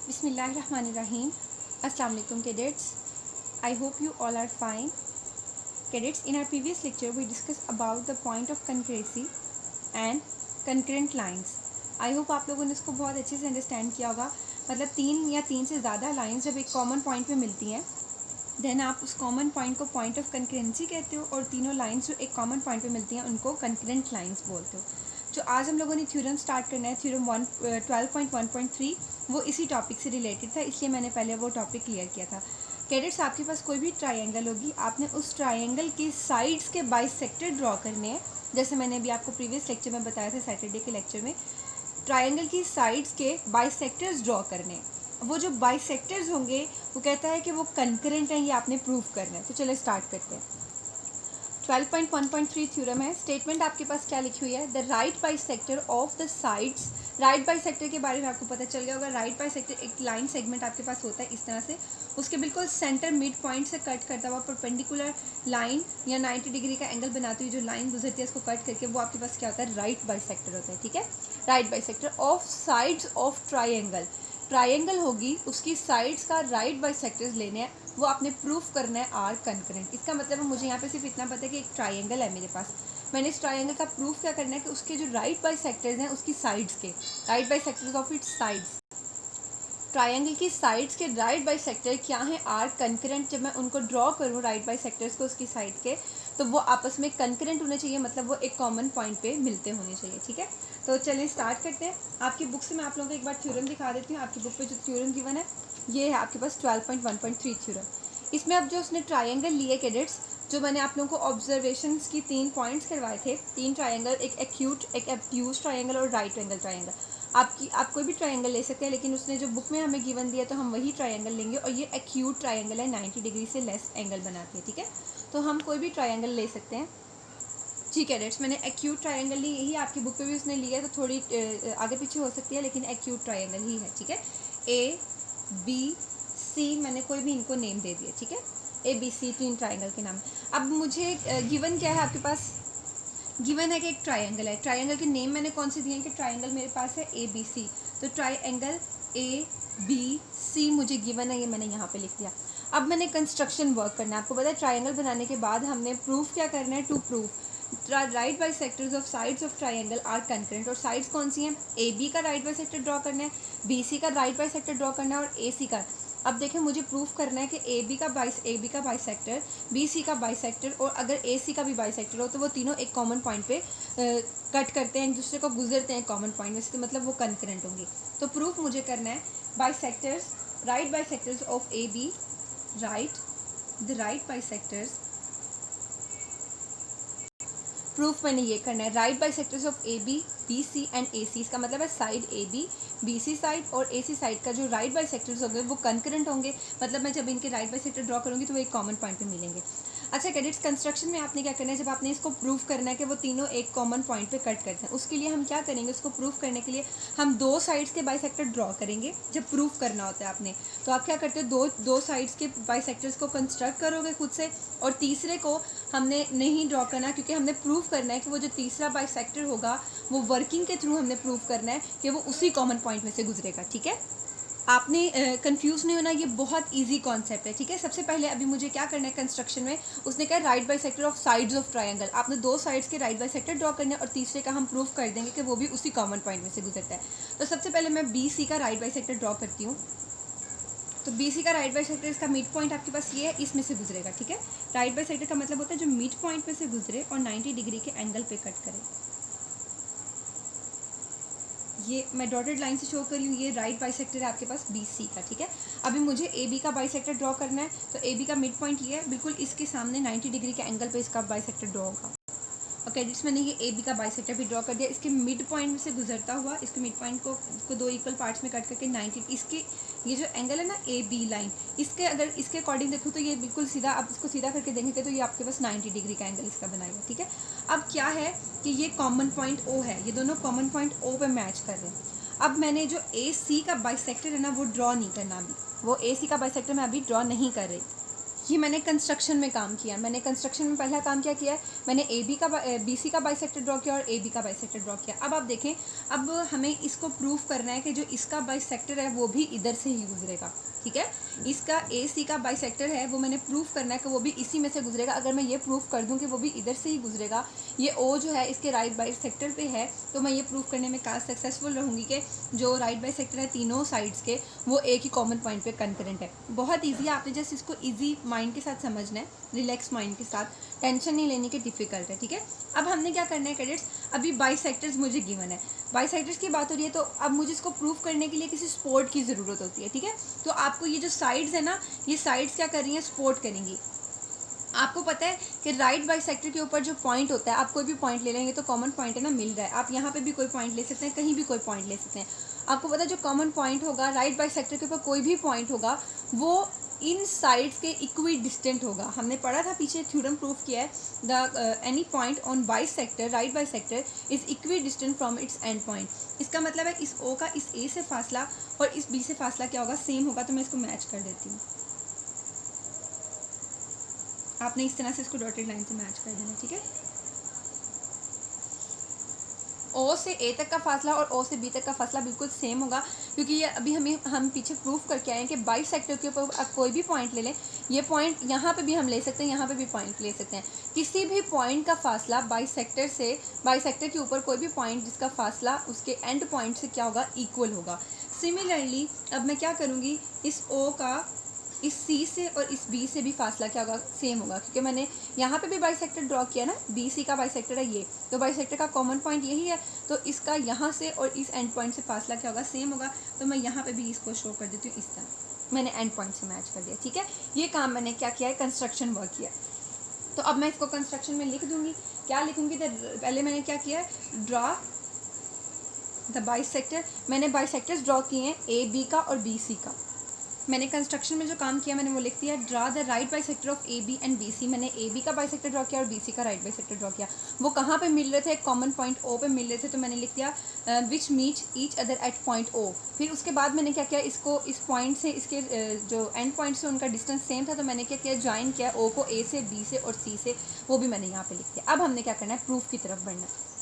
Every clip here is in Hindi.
Bismillahirrahmanirrahim. Assalamu alaikum cadets. I hope you all are fine. Cadets, in our previous lecture we discussed about the point of concurrency and concurrent lines. I hope आप लोगों ने इसको बहुत अच्छे से अंडरस्टैंड किया होगा. मतलब तीन या तीन से ज़्यादा लाइंस जब एक कॉमन पॉइंट पे मिलती हैं देन आप उस कॉमन पॉइंट को पॉइंट ऑफ कंकरेंसी कहते हो और तीनों लाइंस जो एक कॉमन पॉइंट पे मिलती हैं उनको कंकरेंट लाइंस बोलते हो. जो आज हम लोगों ने थ्योरम स्टार्ट करना है, थ्योरम 12.1.3, वो इसी टॉपिक से रिलेटेड था, इसलिए मैंने पहले वो टॉपिक क्लियर किया था. कैडेट्स, आपके पास कोई भी ट्रायंगल होगी, आपने उस ट्रायंगल की साइड्स के बाइसेक्टर ड्रॉ करने हैं. जैसे मैंने अभी आपको प्रीवियस लेक्चर में बताया था, सैटरडे के लेक्चर में, ट्रायंगल की साइड्स के बाइसेक्टर्स ड्रॉ करने हैं. वो जो बाइसेक्टर्स होंगे वो कहता है कि वो कंकरेंट हैं, ये आपने प्रूव करना है. तो चलो स्टार्ट करते हैं. 12.1.3 थ्योरम है. स्टेटमेंट आपके पास क्या लिखी हुई है? The right bisector of the sides. Right bisector के बारे में आपको पता चल गया होगा. राइट बाइसेक्टर एक लाइन सेगमेंट आपके पास होता है इस तरह से, उसके बिल्कुल सेंटर मिड पॉइंट से कट करता हुआ परपेंडिकुलर लाइन या 90 डिग्री का एंगल बनाती हुई जो लाइन गुजरती है उसको कट करके वो आपके पास क्या होता है? राइट बाइसेक्टर होता है. ठीक है, right bisector of sides of triangle. Triangle होगी, उसकी साइड्स का राइट बाइसेक्टर्स लेने हैं, वो आपने प्रूफ करना है आर कंकरेंट. इसका मतलब मुझे यहाँ पे सिर्फ इतना पता है कि एक ट्रायंगल है मेरे पास, मैंने इस ट्रायंगल का प्रूफ क्या करना है कि उसके जो राइट बाइसेक्टर्स हैं उसकी साइड्स के right bisectors of its sides, triangle की साइड्स के राइट बाइसेक्टर क्या हैं? Are concurrent. जब मैं उनको ड्रॉ करूँ राइट बाइसेक्टर्स को उसकी साइड के, तो वो आपस में कंकरेंट होने चाहिए, मतलब वो एक कॉमन पॉइंट पे मिलते होने चाहिए. ठीक है, तो चलिए स्टार्ट करते हैं. आपकी बुक से मैं आप लोगों को एक बार थ्योरम दिखा देती हूँ. आपकी बुक पे जो थ्योरम गिवन है ये है आपके पास 12.1.3 थ्योरम. इसमें अब जो उसने ट्रायंगल लिए कैडेट्स, जो मैंने आप लोगों को ऑब्जर्वेशंस की 3 पॉइंट्स करवाए थे, 3 ट्रायंगल, एक एक्यूट, एक एब्ट्यूज ट्रायंगल और राइट एंगल ट्रायंगल. आप कोई भी ट्रायंगल ले सकते हैं, लेकिन उसने जो बुक में हमें गिवन दिया तो हम वही ट्रायंगल लेंगे. और ये एक्यूट ट्रायंगल है, 90 डिग्री से लेस एंगल बनाती है. ठीक है, तो हम कोई भी ट्रायंगल ले सकते हैं. ठीक है डेट्स, मैंने एक्यूट ट्रायंगल ली, यही आपकी बुक पे भी उसने लिया है, तो थोड़ी आगे पीछे हो सकती है, लेकिन एक्यूट ट्रायंगल ही है. ठीक है, ए बी सी मैंने कोई भी इनको नेम दे दिया. ठीक है, ए बी सी 3 ट्रायंगल के नाम. अब मुझे गिवन क्या है आपके पास? गिवन है कि एक ट्रायंगल है. ट्रायंगल के नेम मैंने कौन से दिए हैं कि ट्रायंगल मेरे पास है ए बी सी, तो ट्रायंगल ए बी सी मुझे गिवन है, ये मैंने यहाँ पे लिख दिया. अब मैंने कंस्ट्रक्शन वर्क करना है. आपको पता है ट्रायंगल बनाने के बाद हमने प्रूफ क्या करना है? To proof right bisectors of sides of triangle are concurrent. और साइड्स कौन सी हैं? ए बी का राइट बाइसेक्टर ड्रॉ करना है, बी सी का राइट बाइसेक्टर ड्रॉ करना है और ए सी का. अब देखें, मुझे प्रूफ करना है कि ए बी का बाइसेक्टर, बी सी का बाइसेक्टर और अगर ए सी का भी बाइसेक्टर हो तो वो तीनों एक कॉमन पॉइंट पे कट करते हैं, एक दूसरे को गुजरते हैं कॉमन पॉइंट में से, तो मतलब वो कंकरेंट होंगी. तो प्रूफ मुझे करना है bisectors, right bisectors of A B, the right bisectors. Proof मैंने ये करना है right bisectors of A B, B C and A C. इसका मतलब है side A B C side और ए सी साइड का जो राइट बाइसेक्टर्स होंगे वो कंकरेंट होंगे, मतलब मैं जब इनके राइट बाइसेक्टर ड्रॉ करूँगी तो वो एक कॉमन पॉइंट पे मिलेंगे. अच्छा कैडेट्स, कंस्ट्रक्शन में आपने क्या करना है? जब आपने इसको प्रूफ करना है कि वो तीनों एक कॉमन पॉइंट पे कट करते हैं, उसके लिए हम क्या करेंगे? उसको प्रूफ करने के लिए हम दो साइड्स के बाइसेक्टर ड्रॉ करेंगे. जब प्रूफ करना होता है आपने, तो आप क्या करते हो? दो साइड्स के बाइसेक्टर्स को कंस्ट्रक्ट करोगे खुद से, और तीसरे को हमने नहीं ड्रॉ करना, क्योंकि हमने प्रूफ करना है कि वो जो तीसरा बाइसेक्टर होगा वो वर्किंग के थ्रू हमने प्रूफ करना है कि वो उसी कॉमन पॉइंट में से गुजरेगा. ठीक है, आपने कंफ्यूज नहीं होना, ये बहुत इजी कॉन्सेप्ट है. ठीक है, सबसे पहले अभी मुझे क्या करना है कंस्ट्रक्शन में? उसने कहा right bisector of sides of triangle. आपने दो साइड्स के राइट बाइसेक्टर ड्रॉ करने हैं और तीसरे का हम प्रूफ कर देंगे कि वो भी उसी कॉमन पॉइंट में से गुजरता है. तो सबसे पहले मैं बी सी का राइट बाइसेक्टर ड्रॉ करती हूँ. तो बी सी का राइट बाइसेक्टर, इसका मिड पॉइंट आपके पास ये है, इसमें से गुजरेगा. ठीक है, राइट बाइसेक्टर का मतलब होता है जो मिड पॉइंट में से गुजरे और 90 डिग्री के एंगल पे कट करे. ये मैं डॉटेड लाइन से शो कर रही हूँ, ये राइट बाइसेक्टर है आपके पास बी सी का. ठीक है, अभी मुझे ए बी का बाइसेक्टर ड्रॉ करना है. तो ए बी का मिड पॉइंट ये है, बिल्कुल इसके सामने 90 डिग्री के एंगल पे इसका बाइसेक्टर ड्रॉ होगा. ओके जिस मैंने ये ए बी का बाइसेक्टर भी ड्रॉ कर दिया. इसके मिड पॉइंट में से गुजरता हुआ इसके मिड पॉइंट को दो इक्वल पार्ट्स में कट करके 90, इसके ये जो एंगल है ना ए बी लाइन, इसके अगर इसके अकॉर्डिंग देखूँ तो ये बिल्कुल सीधा, आप इसको सीधा करके देखेंगे तो ये आपके पास 90 डिग्री का एंगल इसका बनाएगा. ठीक है, अब क्या है कि ये कॉमन पॉइंट ओ है, ये दोनों कॉमन पॉइंट ओ पे मैच कर रहे हैं. अब मैंने जो ए सी का बाइसेक्टर है ना वो ड्रॉ नहीं करना अभी, वो ए सी का बाइसेक्टर मैं अभी ड्रॉ नहीं कर रही. ये मैंने कंस्ट्रक्शन में काम किया। मैंने कंस्ट्रक्शन में पहला काम क्या किया है, मैंने BC का बाइसेक्टर ड्रॉ किया और AB का बाइसेक्टर ड्रॉ किया। अब आप देखें, अब हमें इसको प्रूव करना है कि जो इसका बाइसेक्टर है वो भी इधर से ही गुजरेगा, ठीक है। इसका AC का बाइसेक्टर है वो मैंने प्रूव करना है कि वो भी इसी में से गुजरेगा। अगर मैं ये प्रूव कर दूं कि वो भी इधर से ही गुजरेगा, ये O जो है इसके राइट बाइसेक्टर पे है, तो मैं ये प्रूव करने में काफ़ी सक्सेसफुल रहूँगी कि जो राइट बाइसेक्टर है तीनों साइड्स के वो एक ही कॉमन पॉइंट पे कंकरेंट है। बहुत ईजी है, आपने जस्ट इसको ईजी माइंड के साथ समझना है, रिलैक्स माइंड के साथ, टेंशन नहीं लेने की डिफ़िकल्ट है, ठीक है। अब हमने क्या करना है कैडेट्स, अभी बाइसेक्टर्स मुझे गिवन है, बाइसेक्टर्स की बात हो रही है, तो अब मुझे इसको प्रूव करने के लिए किसी सपोर्ट की ज़रूरत होती है, ठीक है। तो आपको ये जो साइड्स है ना, ये साइड्स क्या कर रही हैं, सपोर्ट करेंगी। आपको पता है कि राइट बाइसेक्टर के ऊपर जो पॉइंट होता है, आप कोई भी पॉइंट ले लेंगे तो कॉमन पॉइंट है ना, मिल रहा है, आप यहाँ पे भी कोई पॉइंट ले सकते हैं, कहीं भी कोई पॉइंट ले सकते हैं। आपको पता है जो कॉमन पॉइंट होगा राइट बाइसेक्टर के ऊपर, कोई भी पॉइंट होगा वो इन साइड्स के इक्वी डिस्टेंट होगा। हमने पढ़ा था पीछे, थ्योरम प्रूफ किया है, the any point on bisector, right bisector is equi distant from its and point. इसका मतलब है इस O का इस A से फासला और इस B से फासला क्या होगा, सेम होगा। तो मैं इसको मैच कर देती हूँ, आपने इस तरह से इसको डॉटेड लाइन से मैच कर देना, ठीक है। O से A तक का फासला और O से B तक का फासला बिल्कुल सेम होगा, क्योंकि ये अभी हम पीछे प्रूफ करके आए हैं कि बाइसेक्टर के ऊपर आप कोई भी पॉइंट ले लें, ये पॉइंट यहाँ पे भी हम ले सकते हैं, यहाँ पे भी पॉइंट ले सकते हैं। किसी भी पॉइंट का फासला बाइसेक्टर के ऊपर कोई भी पॉइंट जिसका फासला उसके एंड पॉइंट से क्या होगा, इक्वल होगा। सिमिलरली अब मैं क्या करूँगी, इस O का इस C से और इस B से भी फासला क्या होगा, सेम होगा, क्योंकि मैंने यहाँ पे भी बाइसेक्टर ड्रॉ किया ना, BC का बाइसेक्टर है ये, तो बाइसेक्टर का कॉमन पॉइंट यही है, तो इसका यहाँ से और इस एंड पॉइंट से फासला क्या होगा, सेम होगा। तो मैं यहाँ पे भी इसको शो कर देती हूँ, इस तरह मैंने एंड पॉइंट से मैच कर दिया, ठीक है। ये काम मैंने क्या किया है, कंस्ट्रक्शन वर्क किया। तो अब मैं इसको कंस्ट्रक्शन में लिख दूँगी, क्या लिखूँगी, तो पहले मैंने क्या किया है, ड्रॉ द बाइसेक्टर। मैंने बाइसेक्टर्स ड्रॉ किए हैं AB का और BC का। मैंने कंस्ट्रक्शन में जो काम किया मैंने वो लिख दिया, draw the right bisector of AB and BC। मैंने AB का बाइसेक्टर ड्रॉ किया और BC का राइट बाइसेक्टर ड्रॉ किया। वो कहाँ पे मिल रहे थे, कॉमन पॉइंट O पे मिल रहे थे, तो मैंने लिख दिया which meet each other at point O। फिर उसके बाद मैंने क्या किया, इसको इस पॉइंट से इसके जो एंड पॉइंट से उनका डिस्टेंस सेम था, तो मैंने क्या किया, ज्वाइन किया O को A से, B से और C से, वो भी मैंने यहाँ पर लिख दिया। अब हमने क्या करना है, प्रूफ की तरफ बढ़ना है।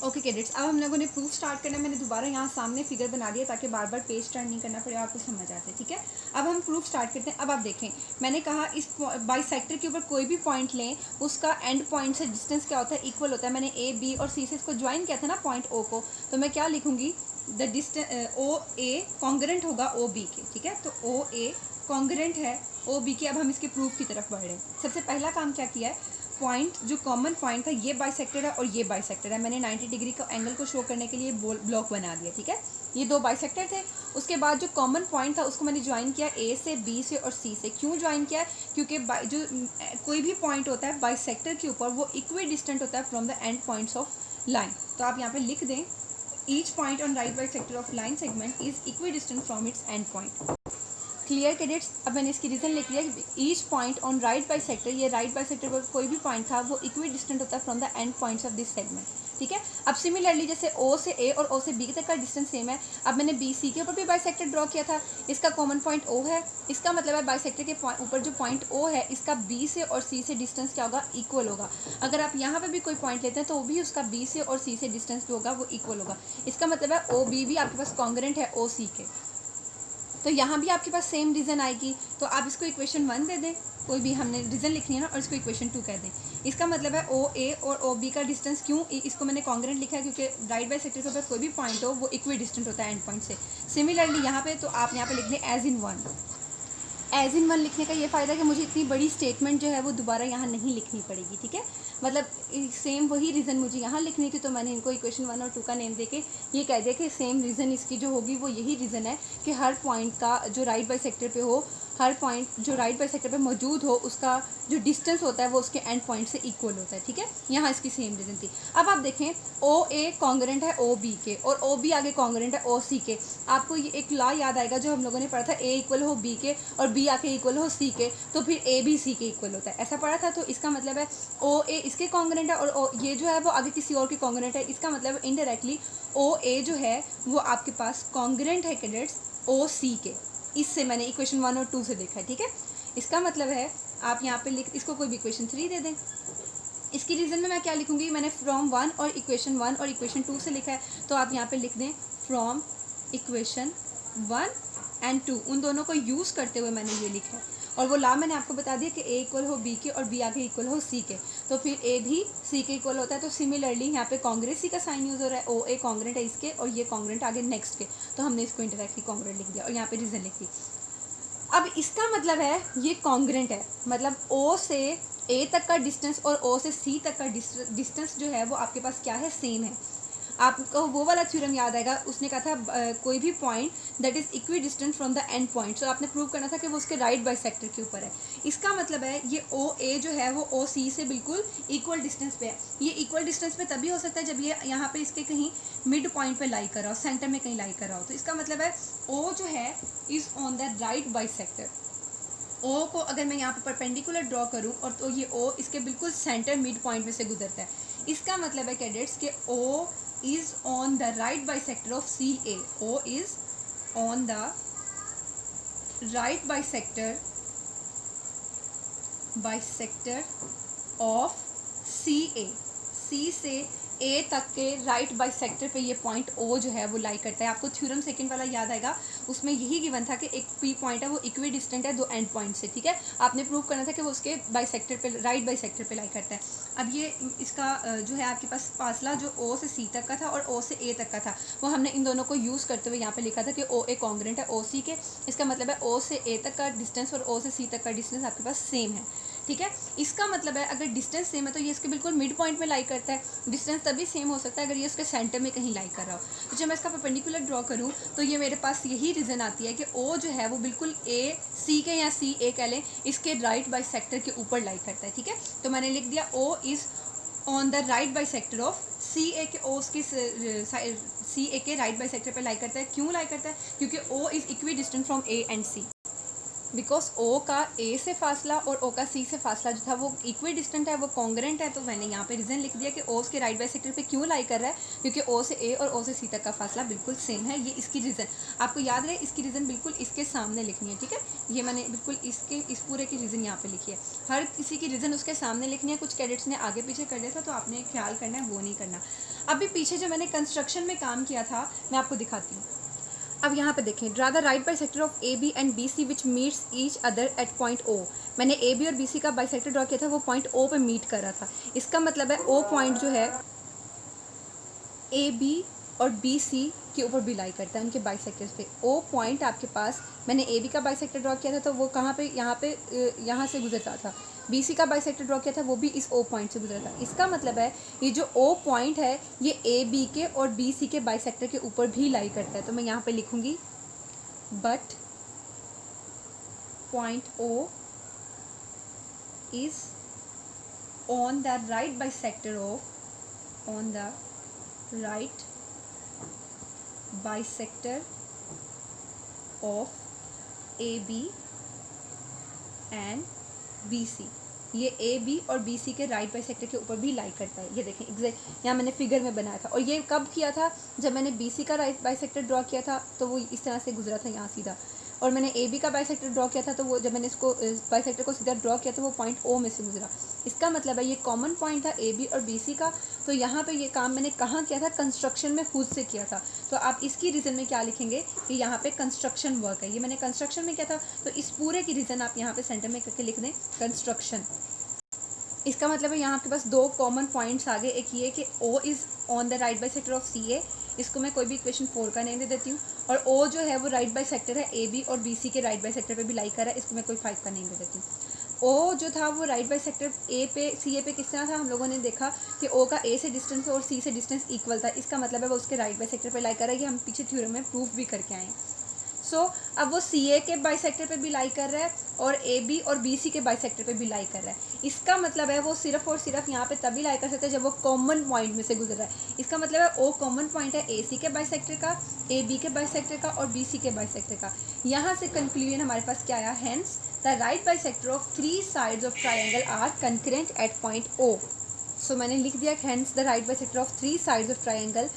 ओके कैडेट्स, अब हम लोगों ने प्रूफ स्टार्ट करना है। मैंने दोबारा यहाँ सामने फिगर बना दिया ताकि बार बार पेज टर्न नहीं करना पड़े, आपको समझ आ जाए, ठीक है। अब हम प्रूफ स्टार्ट करते हैं। अब आप देखें, मैंने कहा इस बाइसेक्टर के ऊपर कोई भी पॉइंट लें, उसका एंड पॉइंट से डिस्टेंस क्या होता है, इक्वल होता है। मैंने A, B और C से इसको ज्वाइन किया था ना पॉइंट O को, तो मैं क्या लिखूँगी, द डिस्टेंस OA कॉन्ग्रेंट होगा OB के, ठीक है। तो OA कॉन्ग्रेंट है OB के। अब हम इसके प्रूफ की तरफ बढ़ रहे हैं। सबसे पहला काम क्या किया है, पॉइंट जो कॉमन पॉइंट था, ये बाइसेक्टर है और ये बाइसेक्टर है। मैंने 90 डिग्री का एंगल को शो करने के लिए ब्लॉक बना दिया, ठीक है। ये दो बाइसेक्टर थे। उसके बाद जो कॉमन पॉइंट था उसको मैंने ज्वाइन किया A से, B से और C से। क्यों ज्वाइन किया, क्योंकि जो कोई भी पॉइंट होता है बाइसेक्टर के ऊपर वो इक्वी डिस्टेंट होता है from the and points of line. तो आप यहाँ पे लिख दें, each point on right bisector of line segment is equi distant from its and point. Clear cadets. अब मैंने इसकी रीज़न लिख लिया कि each point on right bisector, ये राइट बाइसेक्टर पर कोई भी पॉइंट था वो इक्वी डिस्टेंट होता है from the and points of this segment, ठीक है। अब सिमिलरली जैसे O से A और O से B तक का डिस्टेंस सेम है, अब मैंने BC के ऊपर भी बाइसेक्टर ड्रॉ किया था, इसका कॉमन पॉइंट O है। इसका मतलब है बाइसेक्टर के ऊपर जो पॉइंट O है, इसका B से और C से डिस्टेंस क्या होगा, इक्वल होगा। अगर आप यहाँ पे भी कोई पॉइंट लेते हैं तो वो भी उसका B से और C से डिस्टेंस जो होगा वो इक्वल होगा। इसका मतलब है OB भी आपके पास कॉन्ग्रेंट है OC के, तो यहाँ भी आपके पास सेम रीज़न आएगी। तो आप इसको इक्वेशन 1 दे दें, कोई भी हमने रीज़न लिखनी है ना, और इसको इक्वेशन 2 कह दें। इसका मतलब है OA और OB का डिस्टेंस, क्यों इसको मैंने कॉन्ग्रेंट लिखा है, क्योंकि राइट बाइसेक्टर के ऊपर कोई भी पॉइंट हो वो इक्वी डिस्टेंट होता है एंड पॉइंट से। सिमिलरली यहाँ पे तो आप यहाँ पे लिख दें as in one. As in one लिखने का ये फ़ायदा है कि मुझे इतनी बड़ी स्टेटमेंट जो है वो दोबारा यहाँ नहीं लिखनी पड़ेगी, ठीक है। मतलब सेम वही रीज़न मुझे यहाँ लिखनी थी, तो मैंने इनको इक्वेशन 1 और 2 का नेम देके ये कह दिया कि सेम रीज़न इसकी जो होगी वो यही रीज़न है कि हर पॉइंट का जो राइट बाइसेक्टर पे हो, हर पॉइंट जो राइट बाइसेक्टर पे मौजूद हो, उसका जो डिस्टेंस होता है वो उसके एंड पॉइंट से इक्वल होता है, ठीक है। यहाँ इसकी सेम रीज़न थी। अब आप देखें, OA कॉन्ग्रेंट है OB के और OB आगे कॉन्ग्रेंट है OC के। आपको ये एक लॉ याद आएगा जो हम लोगों ने पढ़ा था, A इक्वल हो B के और B आके इक्वल हो C के, तो फिर A भी C के इक्वल होता है, ऐसा पढ़ा था। तो इसका मतलब है OA इसके कॉन्ग्रेंट है और ये जो है वो आगे किसी और के कॉन्ग्रेंट है। इसका मतलब इनडायरेक्टली OA जो है वो आपके पास कॉन्ग्रेंट है कैडेट्स OC के। इससे मैंने इक्वेशन 1 और 2 से देखा है, ठीक है। इसका मतलब है आप यहाँ पे लिख, इसको कोई भी इक्वेशन 3 दे दें। इसकी रीज़न में मैं क्या लिखूँगी, मैंने फ्रॉम 1 और इक्वेशन 1 और इक्वेशन 2 से लिखा है, तो आप यहाँ पे लिख दें फ्रॉम इक्वेशन 1 एंड 2, उन दोनों को यूज़ करते हुए मैंने ये लिखा है। और वो ला मैंने आपको बता दिया कि ए इक्वल हो बी के और बी आगे इक्वल हो सी के, तो फिर ए भी सी के इक्वल होता है। तो सिमिलरली यहाँ पे कॉन्ग्रेसी का साइन यूज़ हो रहा है, ओ ए कॉन्ग्रेंट है इसके और ये कॉन्ग्रेंट आगे नेक्स्ट के, तो हमने इसको इंटरैक्टली कॉन्ग्रेंट लिख दिया और यहाँ पे रीज़न लिख दी। अब इसका मतलब है ये कॉन्ग्रेंट है, मतलब ओ से ए तक का डिस्टेंस और ओ से सी तक का डिस्टेंस जो है वो आपके पास क्या है, सेम है। आपको वो वाला थ्योरम याद आएगा, उसने कहा था कोई भी point that is equidistant from the end point, so आपने प्रूव करना था कि वो उसके राइट बाइसेक्टर के ऊपर है। इसका मतलब है ये ओ ए जो है वो ओ सी से बिल्कुल इक्वल डिस्टेंस पे है। ये इक्वल डिस्टेंस पे तभी हो सकता है जब ये यहाँ पे इसके कहीं मिड पॉइंट पे लाई कर रहा हो, सेंटर में कहीं लाई कर रहा हो। तो इसका मतलब है ओ जो है is on the right bisector. O को अगर मैं यहाँ पे परपेंडिकुलर ड्रॉ करूँ और तो ये ओ इसके बिल्कुल सेंटर मिड पॉइंट में से गुजरता है। इसका मतलब है कैडेट्स के ओ is on the right bisector of CA. O is on the right bisector of CA. C से A तक के राइट बाइसेक्टर पे ये पॉइंट O जो है वो लाई करता है। आपको थ्योरम सेकंड वाला याद आएगा, उसमें यही गिवन था कि एक P पॉइंट है वो इक्वी डिस्टेंट है दो एंड पॉइंट से, ठीक है। आपने प्रूव करना था कि वो उसके बाइसेक्टर पे राइट बाइसेक्टर पे लाई करता है। अब ये इसका जो है आपके पास फासला जो O से C तक का था और O से A तक का था, वो हमने इन दोनों को यूज़ करते हुए यहाँ पे लिखा था कि O A कॉन्ग्रेंट है O C के। इसका मतलब है O से A तक का डिस्टेंस और O से C तक का डिस्टेंस आपके पास सेम है, ठीक है। इसका मतलब है अगर डिस्टेंस सेम है तो ये इसके बिल्कुल मिड पॉइंट में लाई करता है। डिस्टेंस तभी सेम हो सकता है अगर ये उसके सेंटर में कहीं लाई कर रहा हो। तो जब मैं इसका परपेंडिकुलर ड्रॉ करूँ तो ये मेरे पास यही रीज़न आती है कि ओ जो है वो बिल्कुल ए सी के या सी ए कह लें इसके राइट बाइसेक्टर के ऊपर लाई करता है, ठीक है। तो मैंने लिख दिया O is on the right bisector of C A के। ओ उसके सी ए के राइट बाइसेक्टर पे लाई करता है। क्यों लाई करता है? क्योंकि O is equidistant from A and C. Because O का ए से फासला और ओ का सी से फासला जो था वो इक्वी डिस्टेंट है, वो कॉन्ग्रेंट है। तो मैंने यहाँ पे रीज़न लिख दिया कि ओ उसके राइट बाइसेक्टर पे क्यों लाई कर रहा है, क्योंकि ओ से ए और ओ से सी तक का फासला बिल्कुल सेम है। ये इसकी रीज़न आपको याद रहे, इसकी रीज़न बिल्कुल इसके सामने लिखनी है, ठीक है। ये मैंने बिल्कुल इस पूरे की रीज़न यहाँ पे लिखी है। हर किसी की रीज़न उसके सामने लिखनी है। कुछ कैडेट्स ने आगे पीछे कर दिया था तो आपने ख्याल करना है वो नहीं करना। अभी पीछे जो मैंने कंस्ट्रक्शन में काम किया था मैं आपको दिखाती हूँ। अब यहाँ पे देखें, draw the right bisector of A B and B C which meets each other at point O. मैंने ए बी और बी सी का बाइसेक्टर ड्रॉ किया था, वो पॉइंट ओ पे मीट कर रहा था। इसका मतलब है ओ पॉइंट जो है ए बी और बी सी के ऊपर भी लाई करता है उनके बाइसेक्टर्स पे। ओ पॉइंट आपके पास, मैंने ए बी का बाइसेक्टर ड्रॉ किया था तो वो कहाँ पे, यहाँ से गुजरता था। बी सी का बाइसेक्टर ड्रॉ किया था वो भी इस ओ पॉइंट से गुजरा था। इसका मतलब है ये जो ओ पॉइंट है ये ए बी के और बी सी के बाइसेक्टर के ऊपर भी लाई करता है। तो मैं यहाँ पे लिखूँगी but point O is on the right bisector of, on the right bisector of A B and B C. ये ए बी और बी सी के राइट बाइसेक्टर के ऊपर भी लाई करता है। ये देखें एग्जैक्ट यहाँ मैंने फिगर में बनाया था। और ये कब किया था? जब मैंने बी सी का राइट बाइसेक्टर ड्रॉ किया था तो वो इस तरह से गुजरा था यहाँ सीधा। और मैंने ए बी का बाइसेक्टर ड्रॉ किया था तो वो जब मैंने इसको बाइसेक्टर को सीधा ड्रॉ किया तो वो पॉइंट ओ में से गुजरा। इसका मतलब है ये कॉमन पॉइंट था ए बी और बी सी का। तो यहाँ पे ये काम मैंने कहाँ किया था? कंस्ट्रक्शन में खुद से किया था। तो आप इसकी रीज़न में क्या लिखेंगे कि यहाँ पे कंस्ट्रक्शन वर्क है। ये मैंने कंस्ट्रक्शन में किया था तो इस पूरे की रीज़न आप यहाँ पे सेंटर में करके लिख दें कंस्ट्रक्शन। इसका मतलब है यहाँ आपके पास दो कॉमन पॉइंट्स आ गए। एक ये कि O is on the right bisector of C A, इसको मैं कोई भी इक्वेशन 4 का नेम दे देती हूँ। और ओ जो है वो राइट बाइसेक्टर है ए बी और बी सी के राइट बाइसेक्टर पे भी लाई कर रहा है, इसको मैं कोई 5 का नेम दे देती हूँ। ओ जो था वो राइट बाइसेक्टर ए पे सी ए पे किस तरह था? हम लोगों ने देखा कि ओ का ए से डिस्टेंस और सी से डिस्टेंस इक्वल था। इसका मतलब है वो उसके राइट बाइसेक्टर पे लाई कर रहा है। ये हम पीछे थ्योरम में प्रूफ भी करके आए हैं। अब वो सी ए के बाइसेक्टर पे भी लाई कर रहा है और ए बी और बी सी के बाइसेक्टर पे भी लाई कर रहा है। इसका मतलब है वो सिर्फ और सिर्फ यहाँ पे तभी लाई कर सकते हैं जब वो कॉमन पॉइंट में से गुजर रहा है। इसका मतलब है ओ कॉमन पॉइंट है ए सी के बाइसेक्टर का, ए बी के बाइसेक्टर का और बी सी के बाइसेक्टर का। यहाँ से कंक्लूजन हमारे पास क्या आया? Hence the right bisector of 3 sides of triangle are concurrent at point O. So मैंने लिख दिया hence the right bisector of 3 sides of triangle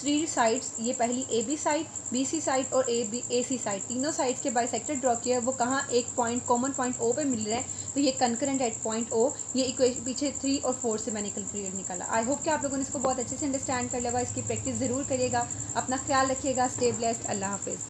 3 sides, ये पहली A B side, B C side और ए सी साइड, तीनों साइड्स के बाइसेक्टर ड्रॉ किया है, वो कहाँ एक पॉइंट कॉमन पॉइंट ओ पे मिल रहे हैं, तो ये कंकरेंट एट पॉइंट ओ। ये इक्वेशन पीछे 3 और 4 से मैंने कैलकुलेट निकाला। आई होप कि आप लोगों ने इसको बहुत अच्छे से अंडरस्टैंड कर लिया होगा। इसकी प्रैक्टिस ज़रूर करिएगा। अपना ख्याल रखिएगा। Stay blessed. अल्लाह हाफिज़।